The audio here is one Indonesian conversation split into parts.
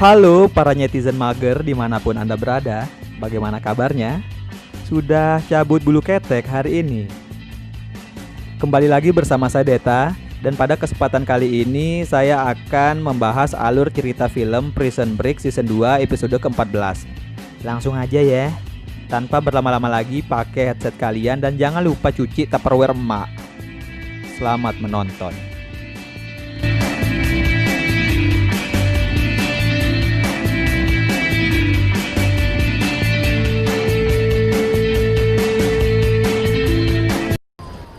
Halo para netizen mager dimanapun Anda berada, bagaimana kabarnya? Sudah cabut bulu ketek hari ini? Kembali lagi bersama saya Deta, dan pada kesempatan kali ini saya akan membahas alur cerita film Prison Break Season 2 episode ke-14. Langsung aja ya, tanpa berlama-lama lagi pakai headset kalian dan jangan lupa cuci Tupperware emak. Selamat menonton.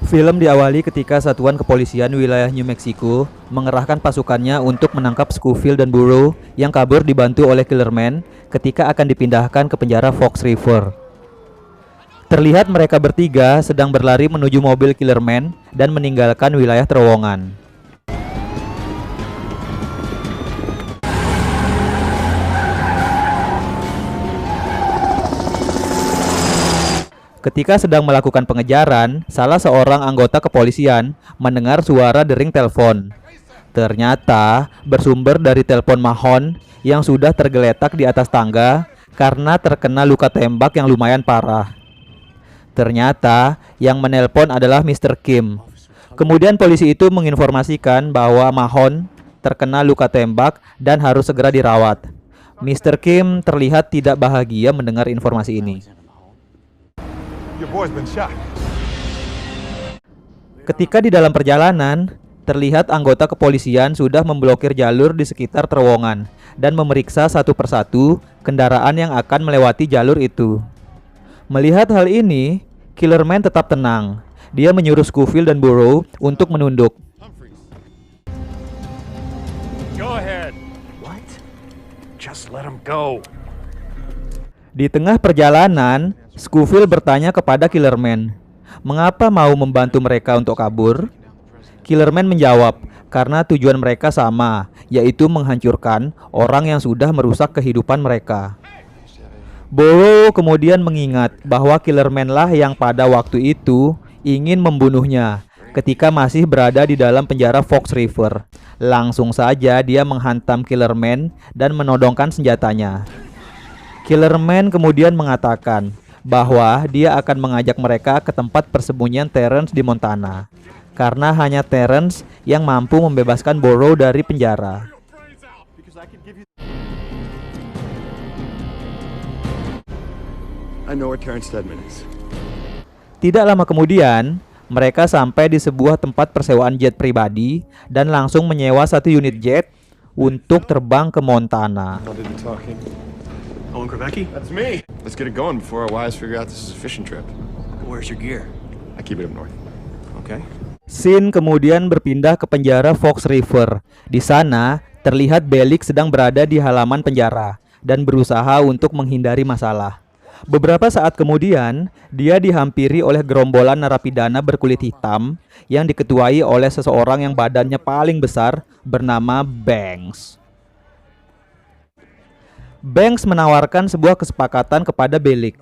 Film diawali ketika satuan kepolisian wilayah New Mexico mengerahkan pasukannya untuk menangkap Scofield dan Burrow yang kabur dibantu oleh Killerman ketika akan dipindahkan ke penjara Fox River. Terlihat mereka bertiga sedang berlari menuju mobil Killerman dan meninggalkan wilayah terowongan. Ketika sedang melakukan pengejaran, salah seorang anggota kepolisian mendengar suara dering telepon. Ternyata bersumber dari telepon Mahon yang sudah tergeletak di atas tangga karena terkena luka tembak yang lumayan parah. Ternyata yang menelpon adalah Mr. Kim. Kemudian polisi itu menginformasikan bahwa Mahon terkena luka tembak dan harus segera dirawat. Mr. Kim terlihat tidak bahagia mendengar informasi ini. Ketika di dalam perjalanan, terlihat anggota kepolisian sudah memblokir jalur di sekitar terowongan dan memeriksa satu persatu kendaraan yang akan melewati jalur itu. Melihat hal ini, Killerman tetap tenang. Dia menyuruh Scofield dan Burrow untuk menunduk. Go ahead. What? Just let him go. Di tengah perjalanan, Scofield bertanya kepada Killerman, mengapa mau membantu mereka untuk kabur? Killerman menjawab, karena tujuan mereka sama, yaitu menghancurkan orang yang sudah merusak kehidupan mereka. Burrow kemudian mengingat bahwa Killerman lah yang pada waktu itu ingin membunuhnya ketika masih berada di dalam penjara Fox River. Langsung saja dia menghantam Killerman dan menodongkan senjatanya. Killerman kemudian mengatakan bahwa dia akan mengajak mereka ke tempat persembunyian Terrence di Montana, karena hanya Terrence yang mampu membebaskan Burrow dari penjara. Tidak lama kemudian, mereka sampai di sebuah tempat persewaan jet pribadi dan langsung menyewa satu unit jet untuk terbang ke Montana. Owen Krivecki? That's me. Let's get it going before our wives figure out this is a fishing trip. Where's your gear? I keep it up north. Okay. Scene kemudian berpindah ke penjara Fox River. Di sana, terlihat Bellick sedang berada di halaman penjara dan berusaha untuk menghindari masalah. Beberapa saat kemudian, dia dihampiri oleh gerombolan narapidana berkulit hitam yang diketuai oleh seseorang yang badannya paling besar bernama Banks. Banks menawarkan sebuah kesepakatan kepada Bellick.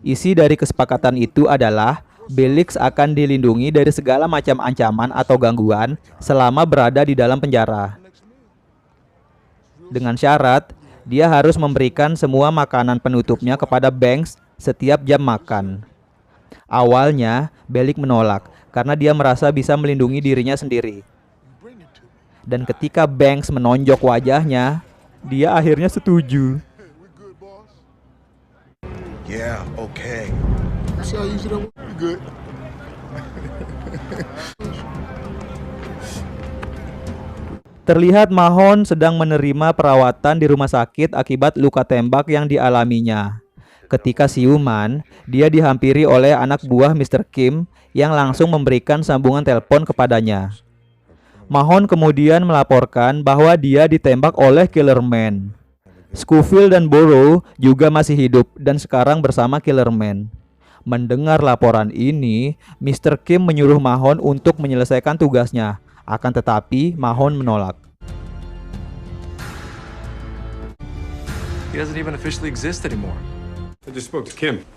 Isi dari kesepakatan itu adalah Bellick akan dilindungi dari segala macam ancaman atau gangguan selama berada di dalam penjara. Dengan syarat, dia harus memberikan semua makanan penutupnya kepada Banks setiap jam makan. Awalnya, Bellick menolak karena dia merasa bisa melindungi dirinya sendiri. Dan ketika Banks menonjok wajahnya, dia akhirnya setuju. Yeah, okay. Terlihat Mahon sedang menerima perawatan di rumah sakit akibat luka tembak yang dialaminya. Ketika siuman, dia dihampiri oleh anak buah Mr. Kim yang langsung memberikan sambungan telepon kepadanya. Mahon kemudian melaporkan bahwa dia ditembak oleh Killerman. Scofield dan Burrow juga masih hidup dan sekarang bersama Killerman. Mendengar laporan ini, Mr. Kim menyuruh Mahon untuk menyelesaikan tugasnya. Akan tetapi, Mahon menolak. He doesn't even officially exist anymore. I just spoke to Kim.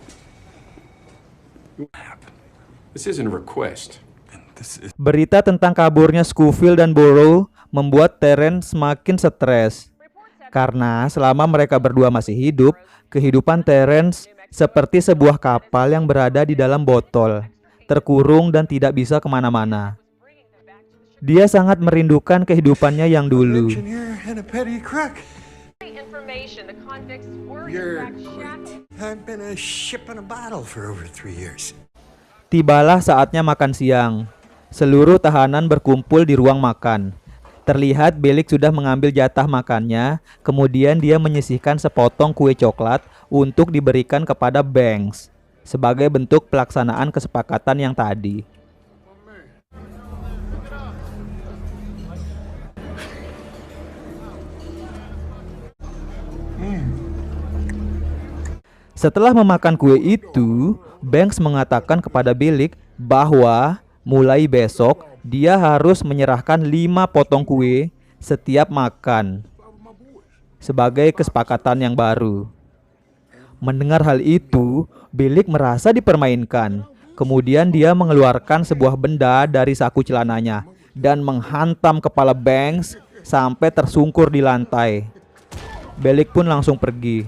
This isn't a request. Berita tentang kaburnya Scofield dan Burrow membuat Terrence semakin stres. Karena selama mereka berdua masih hidup, kehidupan Terence seperti sebuah kapal yang berada di dalam botol, terkurung dan tidak bisa kemana-mana. Dia sangat merindukan kehidupannya yang dulu. Engineer and a petty crook. Information, the convicts were in You're fact shackled. I've been a ship in a bottle for over 3 years. Tibalah saatnya makan siang. Seluruh tahanan berkumpul di ruang makan. Terlihat Bellick sudah mengambil jatah makannya, kemudian dia menyisihkan sepotong kue coklat untuk diberikan kepada Banks sebagai bentuk pelaksanaan kesepakatan yang tadi. Setelah memakan kue itu, Banks mengatakan kepada Bellick bahwa mulai besok dia harus menyerahkan 5 potong kue setiap makan sebagai kesepakatan yang baru. Mendengar hal itu, Bellick merasa dipermainkan. Kemudian dia mengeluarkan sebuah benda dari saku celananya dan menghantam kepala Banks sampai tersungkur di lantai. Bellick pun langsung pergi.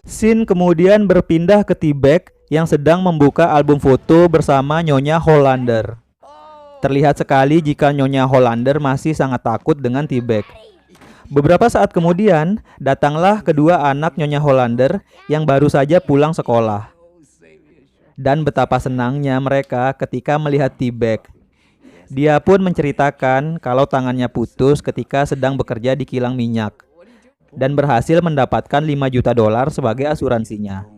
Scene kemudian berpindah ke T-Bag yang sedang membuka album foto bersama Nyonya Hollander. Terlihat sekali jika Nyonya Hollander masih sangat takut dengan T-Bag. Beberapa saat kemudian, datanglah kedua anak Nyonya Hollander yang baru saja pulang sekolah. Dan betapa senangnya mereka ketika melihat T-Bag. Dia pun menceritakan kalau tangannya putus ketika sedang bekerja di kilang minyak dan berhasil mendapatkan $5 juta sebagai asuransinya.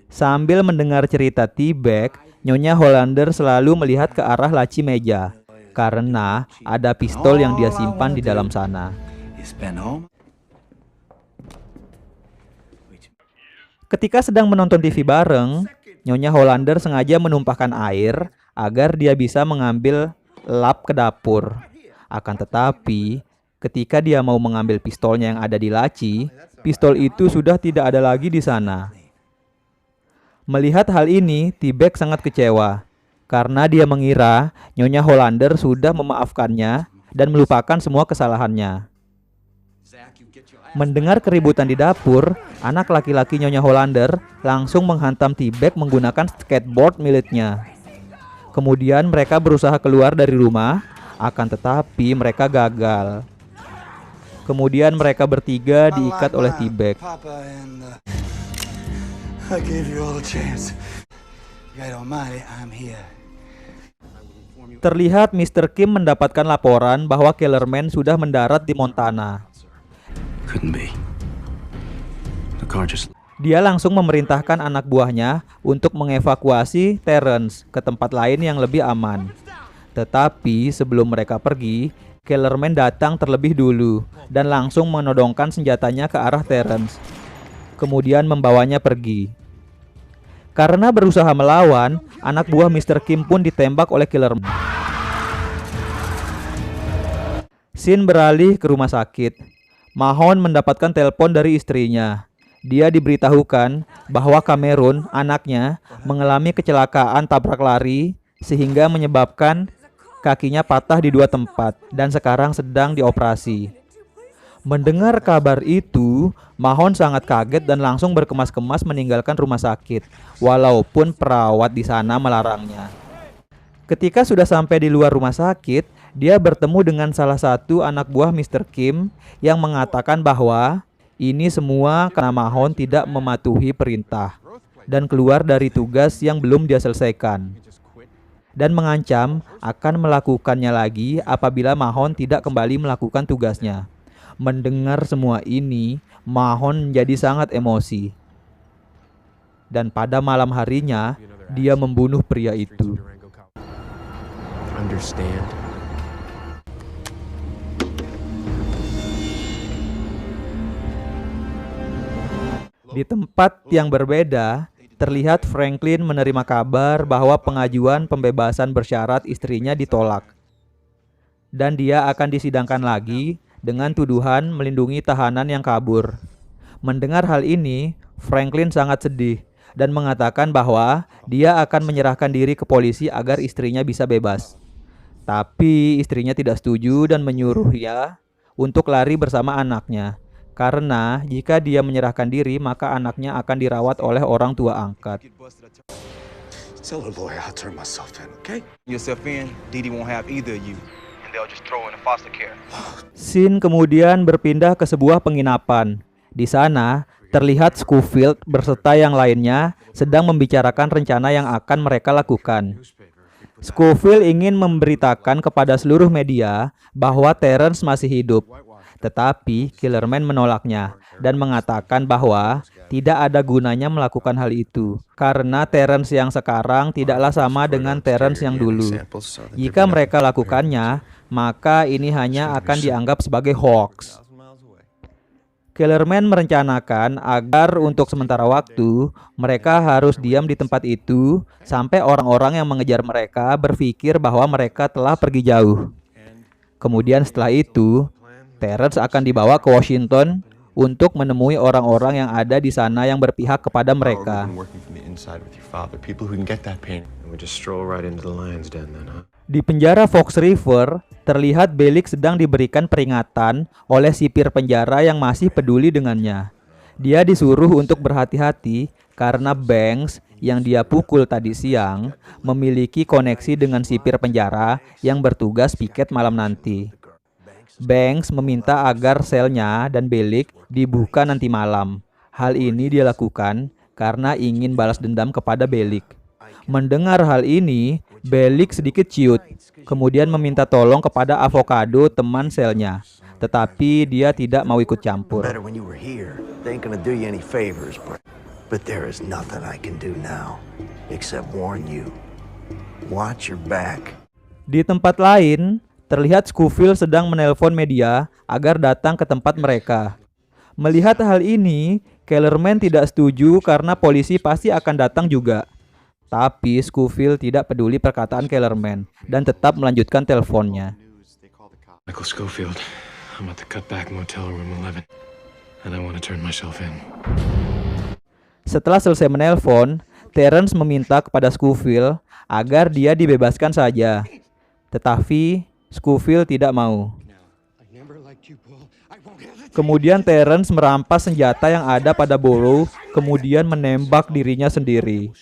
Sambil mendengar cerita T-Bag, Nyonya Hollander selalu melihat ke arah laci meja karena ada pistol yang dia simpan di dalam sana. Ketika sedang menonton TV bareng, Nyonya Hollander sengaja menumpahkan air agar dia bisa mengambil lap ke dapur. Akan tetapi, ketika dia mau mengambil pistolnya yang ada di laci, pistol itu sudah tidak ada lagi di sana. Melihat hal ini, T-Bag sangat kecewa karena dia mengira Nyonya Hollander sudah memaafkannya dan melupakan semua kesalahannya. Mendengar keributan di dapur, anak laki-laki Nyonya Hollander langsung menghantam T-Bag menggunakan skateboard miliknya. Kemudian mereka berusaha keluar dari rumah, akan tetapi mereka gagal. Kemudian mereka bertiga diikat oleh T-Bag. Terlihat Mr. Kim mendapatkan laporan bahwa Kellerman sudah mendarat di Montana. Dia langsung memerintahkan anak buahnya untuk mengevakuasi Terence ke tempat lain yang lebih aman. Tetapi sebelum mereka pergi, Kellerman datang terlebih dulu dan langsung menodongkan senjatanya ke arah Terence. Kemudian membawanya pergi. Karena berusaha melawan, anak buah Mr. Kim pun ditembak oleh Kellerman. Scene beralih ke rumah sakit. Mahon mendapatkan telepon dari istrinya. Dia diberitahukan bahwa Cameron, anaknya, mengalami kecelakaan tabrak lari sehingga menyebabkan kakinya patah di 2 tempat dan sekarang sedang dioperasi. Mendengar kabar itu, Mahon sangat kaget dan langsung berkemas-kemas meninggalkan rumah sakit, walaupun perawat di sana melarangnya. Ketika sudah sampai di luar rumah sakit, dia bertemu dengan salah satu anak buah Mr. Kim yang mengatakan bahwa ini semua karena Mahon tidak mematuhi perintah dan keluar dari tugas yang belum dia selesaikan, dan mengancam akan melakukannya lagi apabila Mahon tidak kembali melakukan tugasnya. Mendengar semua ini, Mahon menjadi sangat emosi. Dan pada malam harinya, dia membunuh pria itu. Understand? Di tempat yang berbeda, terlihat Franklin menerima kabar bahwa pengajuan pembebasan bersyarat istrinya ditolak. Dan dia akan disidangkan lagi dengan tuduhan melindungi tahanan yang kabur. Mendengar hal ini, Franklin sangat sedih dan mengatakan bahwa dia akan menyerahkan diri ke polisi agar istrinya bisa bebas. Tapi istrinya tidak setuju dan menyuruh dia untuk lari bersama anaknya. Karena jika dia menyerahkan diri, maka anaknya akan dirawat oleh orang tua angkat. Tell the lawyer I'll turn myself in, okay? Yourself in, Didi won't have either of you, and they'll just throw in the foster care. Scene kemudian berpindah ke sebuah penginapan. Di sana, terlihat Scofield berserta yang lainnya sedang membicarakan rencana yang akan mereka lakukan. Scofield ingin memberitakan kepada seluruh media bahwa Terrence masih hidup. Tetapi Killerman menolaknya dan mengatakan bahwa tidak ada gunanya melakukan hal itu karena Terrence yang sekarang tidaklah sama dengan Terrence yang dulu. Jika mereka lakukannya, maka ini hanya akan dianggap sebagai hoax. Killerman merencanakan agar untuk sementara waktu mereka harus diam di tempat itu sampai orang-orang yang mengejar mereka berpikir bahwa mereka telah pergi jauh. Kemudian setelah itu, Terrence akan dibawa ke Washington untuk menemui orang-orang yang ada di sana yang berpihak kepada mereka. Di penjara Fox River, terlihat Bellick sedang diberikan peringatan oleh sipir penjara yang masih peduli dengannya. Dia disuruh untuk berhati-hati karena Banks yang dia pukul tadi siang memiliki koneksi dengan sipir penjara yang bertugas piket malam nanti. Banks meminta agar selnya dan Bellick dibuka nanti malam. Hal ini dia lakukan karena ingin balas dendam kepada Bellick. Mendengar hal ini, Bellick sedikit ciut, kemudian meminta tolong kepada Avocado, teman selnya. Tetapi dia tidak mau ikut campur. But there is nothing I can do now except warn you. Watch your back. Di tempat lain, terlihat Scofield sedang menelpon media agar datang ke tempat mereka. Melihat hal ini, Kellerman tidak setuju karena polisi pasti akan datang juga. Tapi Scofield tidak peduli perkataan Kellerman dan tetap melanjutkan teleponnya. Michael Scofield, I'm at the Cutback Motel Room 11, and I want to turn myself in. Setelah selesai menelpon, Terrence meminta kepada Scofield agar dia dibebaskan saja. Tetapi Scofield tidak mau. Kemudian Terrence merampas senjata yang ada pada Burrow, kemudian menembak dirinya sendiri.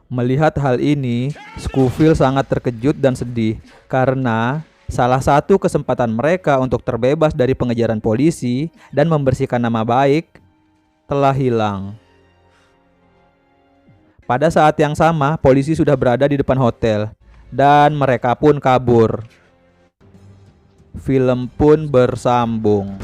Melihat hal ini, Scofield sangat terkejut dan sedih karena salah satu kesempatan mereka untuk terbebas dari pengejaran polisi dan membersihkan nama baik telah hilang. Pada saat yang sama, polisi sudah berada di depan hotel dan mereka pun kabur. Film pun bersambung.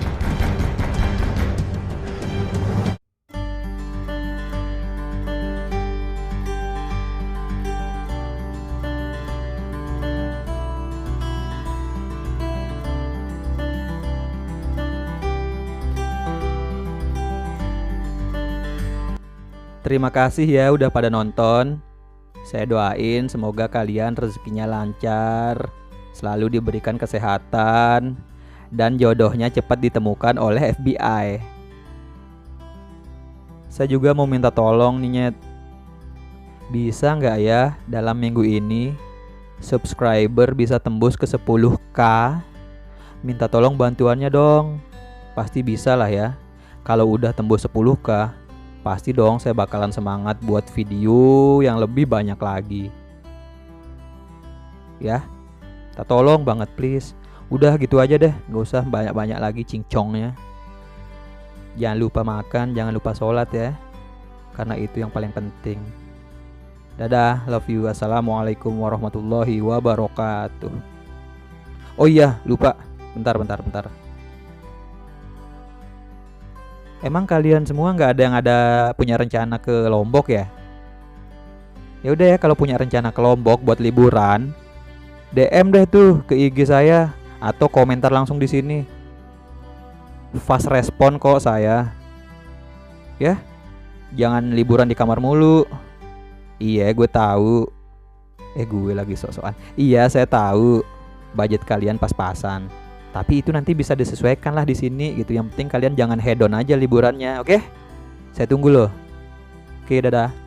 Terima kasih ya udah pada nonton. Saya doain semoga kalian rezekinya lancar, selalu diberikan kesehatan, dan jodohnya cepat ditemukan oleh FBI. Saya juga mau minta tolong nih Nyet. Bisa nggak ya dalam minggu ini subscriber bisa tembus ke 10k? Minta tolong bantuannya dong. Pasti bisa lah ya. Kalau udah tembus 10k, pasti dong saya bakalan semangat buat video yang lebih banyak lagi. Ya, minta tolong banget please. Udah gitu aja deh, gak usah banyak-banyak lagi cincongnya. Jangan lupa makan, jangan lupa sholat ya, karena itu yang paling penting. Dadah, love you, assalamualaikum warahmatullahi wabarakatuh. Oh iya, lupa, bentar. Emang kalian semua nggak ada yang punya rencana ke Lombok ya? Ya udah ya, kalau punya rencana ke Lombok buat liburan, DM deh tuh ke IG saya atau komentar langsung di sini. Fast respon kok saya. Ya, jangan liburan di kamar mulu. Iya, gue tahu. Gue lagi sok-sokan. Iya, saya tahu. Budget kalian pas-pasan. Tapi itu nanti bisa disesuaikan lah di sini gitu. Yang penting kalian jangan hedon aja liburannya, oke? Saya tunggu loh. Oke, dadah.